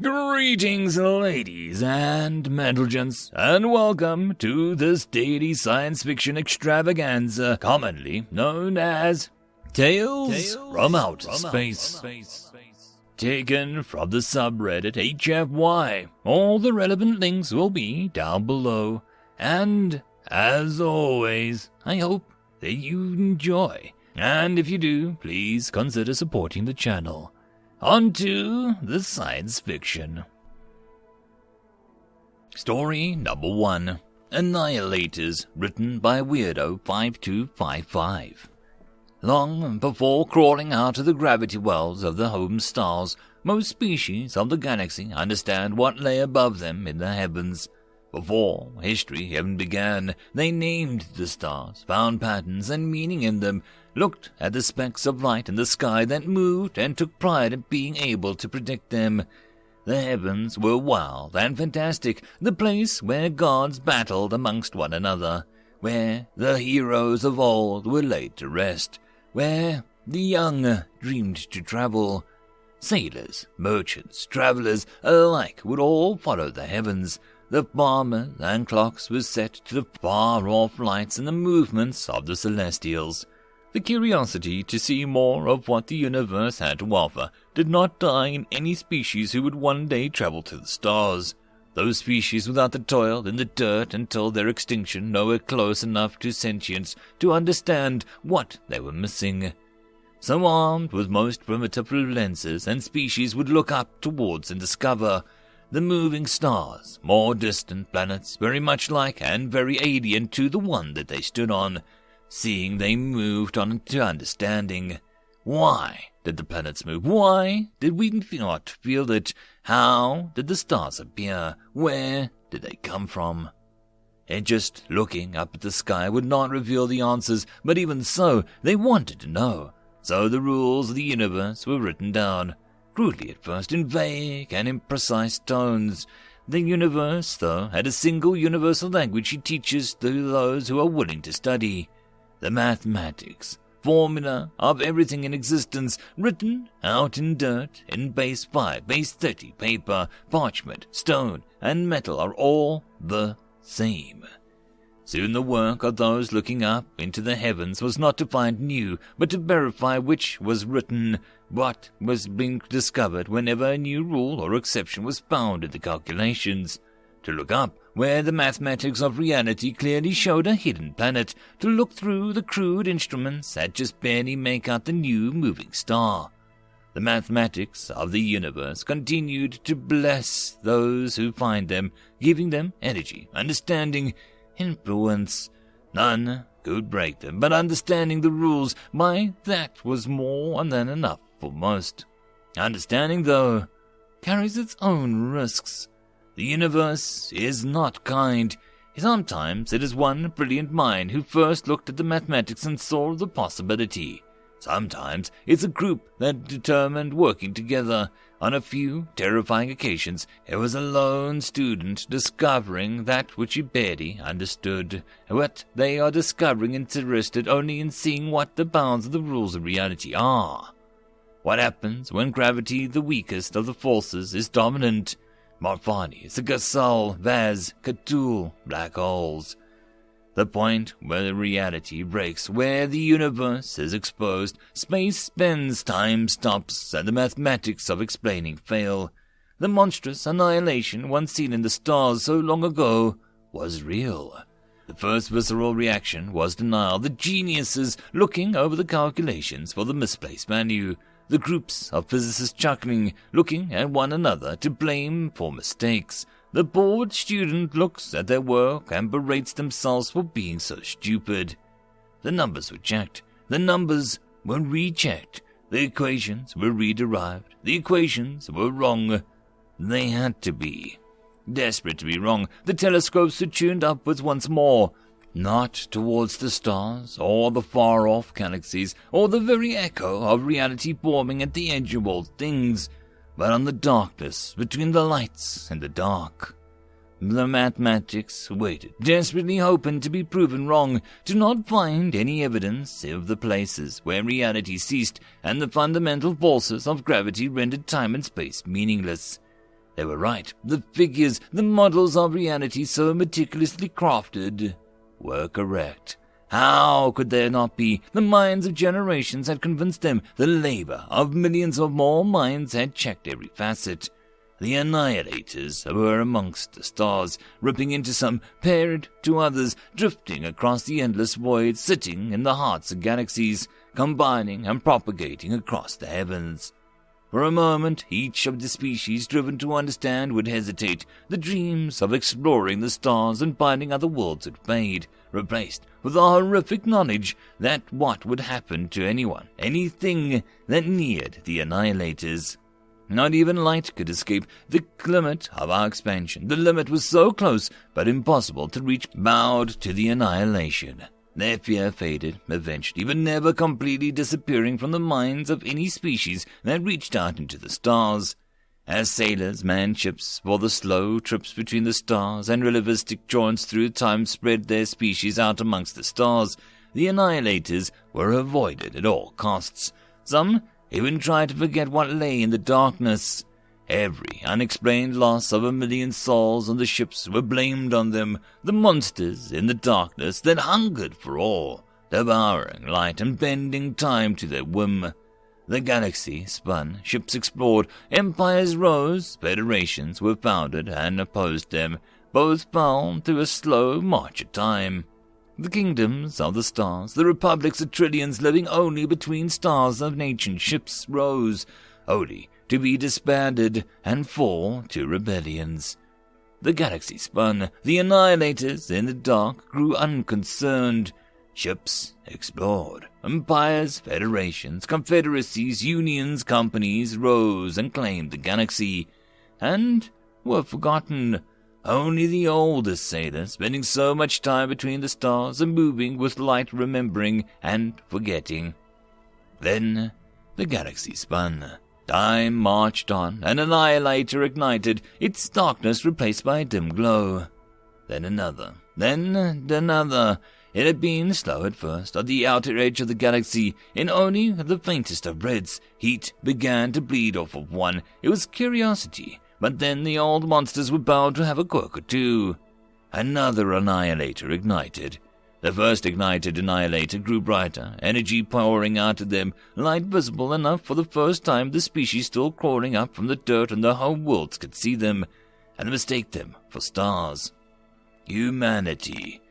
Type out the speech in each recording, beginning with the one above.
Greetings, ladies and gents, and welcome to this daily science fiction extravaganza, commonly known as Tales from Outer Space. Taken from the subreddit HFY. All the relevant links will be down below. And, as always, I hope that you enjoy. And if you do, please consider supporting the channel. On to the science fiction. Story number 1. Annihilators, written by Weirdo 5255. Long before crawling out of the gravity wells of the home stars, most species of the galaxy understand what lay above them in the heavens. Before history even began, they named the stars, found patterns and meaning in them, looked at the specks of light in the sky that moved, and took pride in being able to predict them. The heavens were wild and fantastic, the place where gods battled amongst one another, where the heroes of old were laid to rest, where the young dreamed to travel. Sailors, merchants, travelers alike would all follow the heavens. The farmers and clocks were set to the far-off lights and the movements of the celestials. The curiosity to see more of what the universe had to offer did not die in any species who would one day travel to the stars. Those species without the toil in the dirt until their extinction nowhere close enough to sentience to understand what they were missing. So armed with most primitive lenses and species would look up towards and discover the moving stars, more distant planets, very much like and very alien to the one that they stood on. Seeing they moved on to understanding. Why did the planets move? Why did we not feel it? How did the stars appear? Where did they come from? And just looking up at the sky would not reveal the answers, but even so, they wanted to know. So the rules of the universe were written down, crudely at first, in vague and imprecise tones. The universe, though, had a single universal language it teaches to those who are willing to study. The mathematics, formula of everything in existence, written out in dirt, in base 5, base 30, paper, parchment, stone, and metal are all the same. Soon the work of those looking up into the heavens was not to find new, but to verify which was written, what was being discovered whenever a new rule or exception was found in the calculations. To look up where the mathematics of reality clearly showed a hidden planet, to look through the crude instruments that just barely make out the new moving star. The mathematics of the universe continued to bless those who find them, giving them energy, understanding, influence. None could break them, but understanding the rules, that was more than enough for most. Understanding, though, carries its own risks. The universe is not kind. Sometimes it is one brilliant mind who first looked at the mathematics and saw the possibility. Sometimes it's a group that determined working together. On a few terrifying occasions, it was a lone student discovering that which he barely understood. What they are discovering interested only in seeing what the bounds of the rules of reality are. What happens when gravity, the weakest of the forces, is dominant? Marfani, Sagasal, Vaz, Cthulhu, black holes. The point where the reality breaks, where the universe is exposed, space bends, time stops, and the mathematics of explaining fail. The monstrous annihilation once seen in the stars so long ago was real. The first visceral reaction was denial, the geniuses looking over the calculations for the misplaced value. The groups of physicists chuckling, looking at one another to blame for mistakes. The bored student looks at their work and berates themselves for being so stupid. The numbers were checked. The numbers were rechecked. The equations were re-derived. The equations were wrong. They had to be. Desperate to be wrong, the telescopes were tuned upwards once more. Not towards the stars, or the far-off galaxies, or the very echo of reality forming at the edge of all things, but on the darkness between the lights and the dark. The mathematics waited, desperately hoping to be proven wrong, to not find any evidence of the places where reality ceased and the fundamental forces of gravity rendered time and space meaningless. They were right. The figures, the models of reality so meticulously crafted, were correct. How could there not be? The minds of generations had convinced them. The labor of millions of more minds had checked every facet. The Annihilators were amongst the stars, ripping into some, paired to others, drifting across the endless void, sitting in the hearts of galaxies, combining and propagating across the heavens. For a moment, each of the species driven to understand would hesitate. The dreams of exploring the stars and finding other worlds would fade, replaced with the horrific knowledge that what would happen to anyone, anything that neared the Annihilators. Not even light could escape the limit of our expansion. The limit was so close, but impossible to reach, bowed to the annihilation. Their fear faded, eventually, but never completely disappearing from the minds of any species that reached out into the stars. As sailors manned ships for the slow trips between the stars and relativistic jaunts through time spread their species out amongst the stars, the Annihilators were avoided at all costs. Some even tried to forget what lay in the darkness. Every unexplained loss of 1 million souls on the ships were blamed on them, the monsters in the darkness that hungered for all, devouring light and bending time to their whim. The galaxy spun, ships explored, empires rose, federations were founded and opposed them. Both fell through a slow march of time. The kingdoms of the stars, the republics of trillions living only between stars of ancient ships rose, only to be disbanded and fall to rebellions. The galaxy spun, the Annihilators in the dark grew unconcerned. Ships explored, empires, federations, confederacies, unions, companies rose and claimed the galaxy, and were forgotten. Only the oldest sailors, spending so much time between the stars and moving with light, remembering and forgetting. Then the galaxy spun. Time marched on, an annihilator ignited, its darkness replaced by a dim glow. Then another, then another. It had been slow at first. At the outer edge of the galaxy, in only the faintest of reds, heat began to bleed off of one. It was curiosity. But then the old monsters were bound to have a quirk or two. Another annihilator ignited. The first ignited annihilator grew brighter, energy pouring out of them, light visible enough for the first time the species still crawling up from the dirt and the home worlds could see them, and mistake them for stars. Humanity.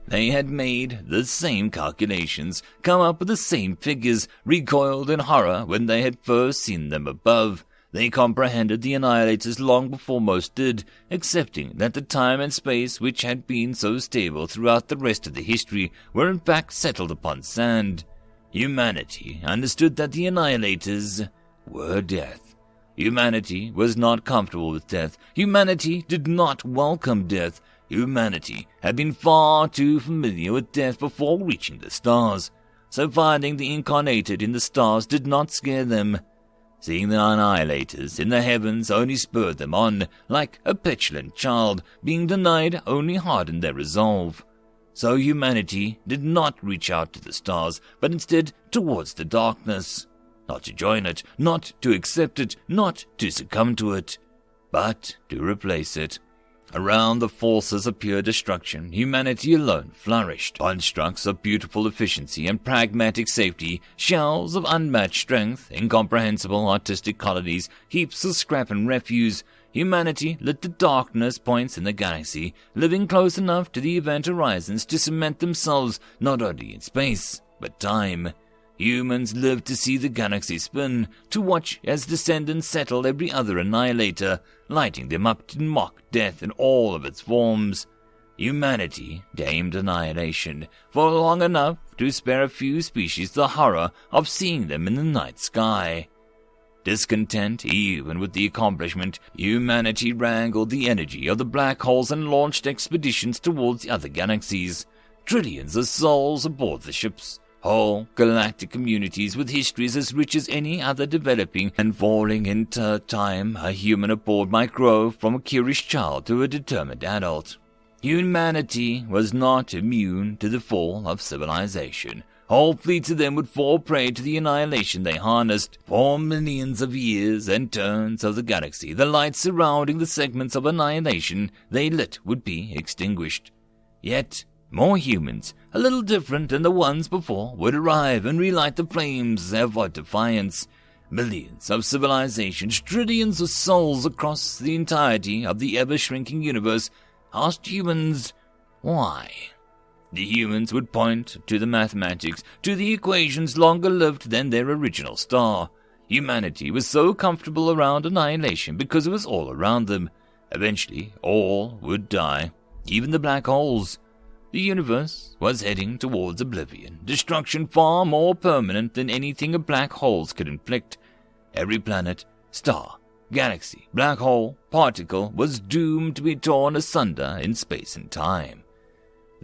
They had made the same calculations, come up with the same figures, recoiled in horror when they had first seen them above. They comprehended the Annihilators long before most did, accepting that the time and space which had been so stable throughout the rest of the history were in fact settled upon sand. Humanity understood that the Annihilators were death. Humanity was not comfortable with death. Humanity did not welcome death. Humanity had been far too familiar with death before reaching the stars, so finding the incarnated in the stars did not scare them. Seeing the Annihilators in the heavens only spurred them on, like a petulant child. Being denied only hardened their resolve. So humanity did not reach out to the stars, but instead towards the darkness. Not to join it, not to accept it, not to succumb to it, but to replace it. Around the forces of pure destruction, humanity alone flourished. Constructs of beautiful efficiency and pragmatic safety, shells of unmatched strength, incomprehensible artistic colonies, heaps of scrap and refuse. Humanity lit the darkness points in the galaxy, living close enough to the event horizons to cement themselves not only in space, but time. Humans lived to see the galaxy spin, to watch as descendants settle every other annihilator, lighting them up to mock death in all of its forms. Humanity tamed annihilation for long enough to spare a few species the horror of seeing them in the night sky. Discontent even with the accomplishment, humanity wrangled the energy of the black holes and launched expeditions towards the other galaxies. Trillions of souls aboard the ships. Whole galactic communities with histories as rich as any other developing and falling into time. A human aboard might grow from a curious child to a determined adult. Humanity was not immune to the fall of civilization. Whole fleets of them would fall prey to the annihilation they harnessed. For millions of years and turns of the galaxy, the lights surrounding the segments of annihilation they lit would be extinguished. Yet, more humans, a little different than the ones before, would arrive and relight the flames of defiance. Millions of civilizations, trillions of souls across the entirety of the ever-shrinking universe asked humans, why? The humans would point to the mathematics, to the equations longer lived than their original star. Humanity was so comfortable around annihilation because it was all around them. Eventually, all would die, even the black holes. The universe was heading towards oblivion, destruction far more permanent than anything black holes could inflict. Every planet, star, galaxy, black hole, particle was doomed to be torn asunder in space and time.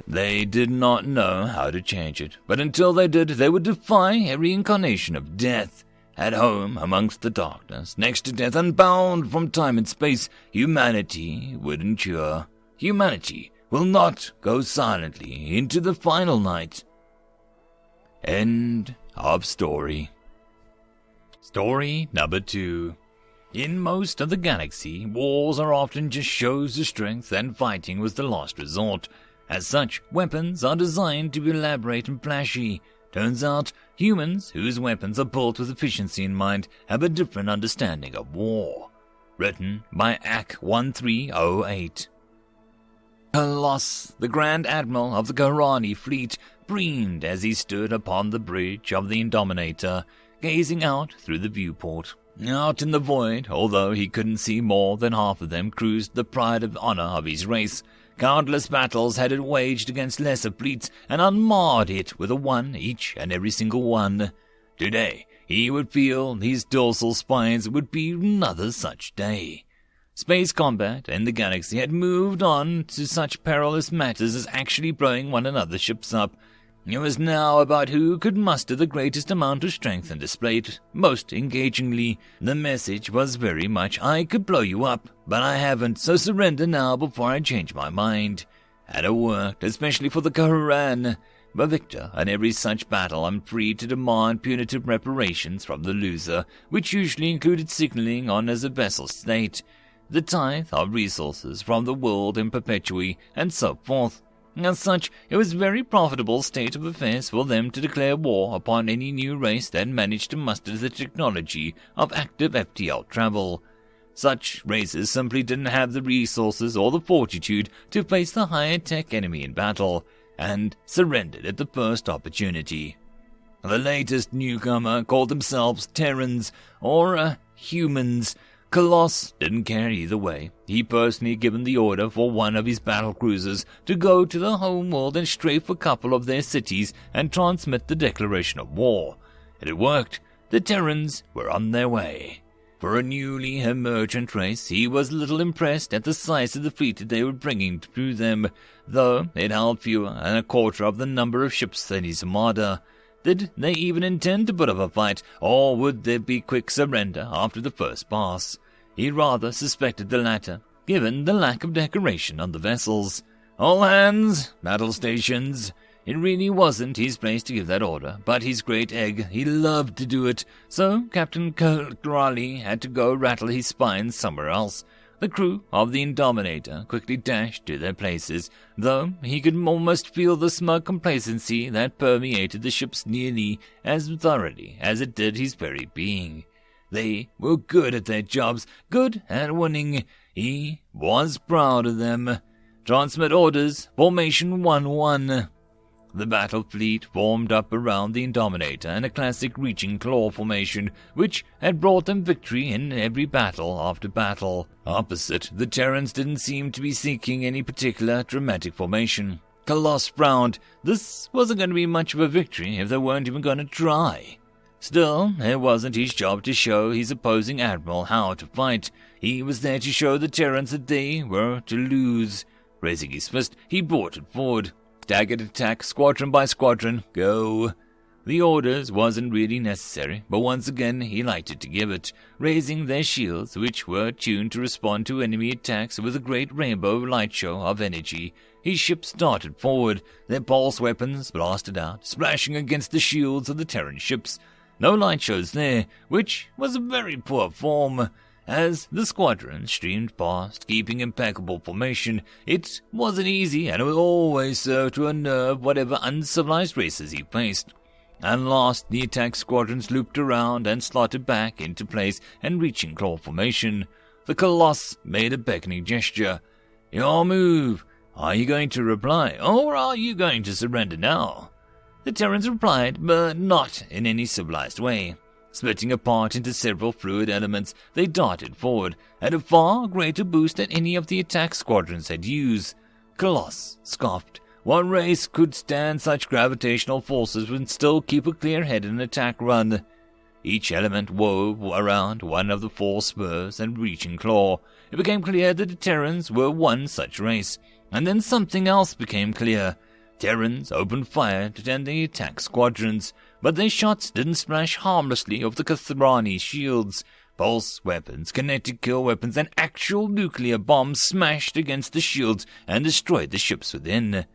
They did not know how to change it, but until they did, they would defy every incarnation of death. At home amongst the darkness, next to death, unbound from time and space, humanity would endure. Humanity will not go silently into the final night. End of story. Story number 2. In most of the galaxy, wars are often just shows of strength, and fighting was the last resort. As such, weapons are designed to be elaborate and flashy. Turns out, humans, whose weapons are built with efficiency in mind, have a different understanding of war. Written by AC-1308. Colossus, the Grand Admiral of the Karani fleet, breathed as he stood upon the bridge of the Indominator, gazing out through the viewport. Out in the void, although he couldn't see more than half of them, cruised the pride of honor of his race. Countless battles had it waged against lesser fleets, and unmarred it with a one each and every single one. Today, he would feel his dorsal spines would be another such day. Space combat in the galaxy had moved on to such perilous matters as actually blowing one another's ships up. It was now about who could muster the greatest amount of strength and display it most engagingly. The message was very much, I could blow you up, but I haven't, so surrender now before I change my mind. Had it worked, especially for the Karan. But victor in every such battle, I'm free to demand punitive reparations from the loser, which usually included signaling on as a vessel state, the tithe of resources from the world in perpetuity, and so forth. As such, it was a very profitable state of affairs for them to declare war upon any new race that managed to muster the technology of active FTL travel. Such races simply didn't have the resources or the fortitude to face the higher-tech enemy in battle, and surrendered at the first opportunity. The latest newcomer called themselves Terrans, or humans. Colossus didn't care either way. He personally given the order for one of his battle cruisers to go to the homeworld and strafe a couple of their cities and transmit the declaration of war. It had worked. The Terrans were on their way. For a newly emergent race, he was little impressed at the size of the fleet that they were bringing to them, though it held fewer than a quarter of the number of ships than his armada. Did they even intend to put up a fight, or would there be quick surrender after the first pass? He rather suspected the latter, given the lack of decoration on the vessels. All hands, battle stations. It really wasn't his place to give that order, but his great egg, he loved to do it, so Captain Raleigh had to go rattle his spines somewhere else. The crew of the Indominator quickly dashed to their places, though he could almost feel the smug complacency that permeated the ships nearly as thoroughly as it did his very being. They were good at their jobs, good at winning. He was proud of them. Transmit orders, Formation 1-1. The battle fleet formed up around the Indominator in a classic reaching claw formation, which had brought them victory in every battle after battle. Opposite, the Terrans didn't seem to be seeking any particular dramatic formation. Colossus frowned. This wasn't going to be much of a victory if they weren't even going to try. Still, it wasn't his job to show his opposing admiral how to fight. He was there to show the Terrans that they were to lose. Raising his fist, he brought it forward. Staggered attack, squadron by squadron, go. The orders wasn't really necessary, but once again he liked it to give it, raising their shields, which were tuned to respond to enemy attacks with a great rainbow light show of energy. His ships darted forward, their pulse weapons blasted out, splashing against the shields of the Terran ships. No light shows there, which was a very poor form. As the squadron streamed past, keeping impeccable formation, it wasn't easy and it would always serve to unnerve whatever uncivilized races he faced. At last, the attack squadrons looped around and slotted back into place and reaching claw formation. The Colossus made a beckoning gesture. "Your move. Are you going to reply, or are you going to surrender now?" The Terrans replied, but not in any civilized way. Splitting apart into several fluid elements, they darted forward, at a far greater boost than any of the attack squadrons had used. Colossus scoffed. What race could stand such gravitational forces and still keep a clear head in an attack run? Each element wove around one of the four spurs and reaching claw. It became clear that the Terrans were one such race, and then something else became clear. Terrans opened fire to tend the attack squadrons, but their shots didn't splash harmlessly over the Kathrani shields. Pulse weapons, kinetic kill weapons, and actual nuclear bombs smashed against the shields and destroyed the ships within.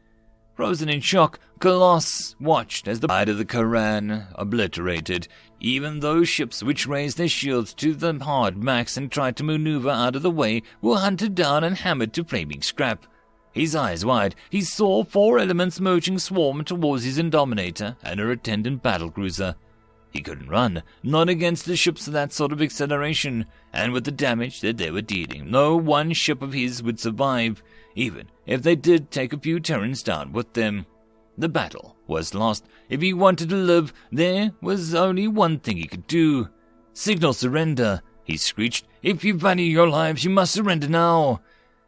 Frozen in shock, Colossus watched as the side of the Koran obliterated. Even those ships which raised their shields to the hard max and tried to maneuver out of the way were hunted down and hammered to flaming scrap. His eyes wide, he saw four elements merging swarm towards his Indominator and her attendant battlecruiser. He couldn't run, not against the ships of that sort of acceleration, and with the damage that they were dealing, no one ship of his would survive, even if they did take a few Terrans down with them. The battle was lost. If he wanted to live, there was only one thing he could do. "Signal surrender," he screeched. "If you value your lives, you must surrender now."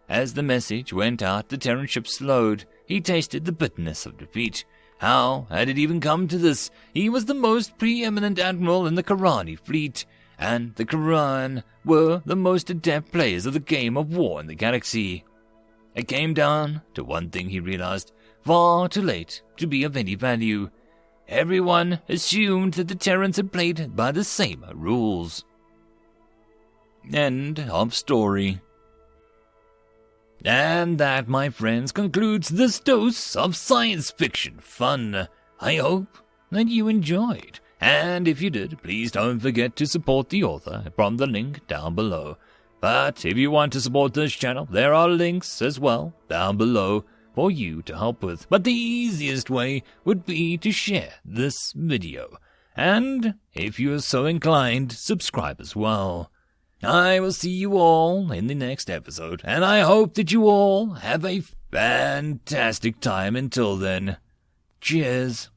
As the message went out, the Terran ship slowed. He tasted the bitterness of defeat. How had it even come to this? He was the most preeminent admiral in the Karani fleet, and the Karan were the most adept players of the game of war in the galaxy. It came down to one thing, he realized, far too late to be of any value. Everyone assumed that the Terrans had played by the same rules. End of story. And that, my friends, concludes this dose of science fiction fun. I hope that you enjoyed. And if you did, please don't forget to support the author from the link down below. But if you want to support this channel, there are links as well down below for you to help with. But the easiest way would be to share this video. And if you are so inclined, subscribe as well. I will see you all in the next episode, and I hope that you all have a fantastic time until then. Cheers.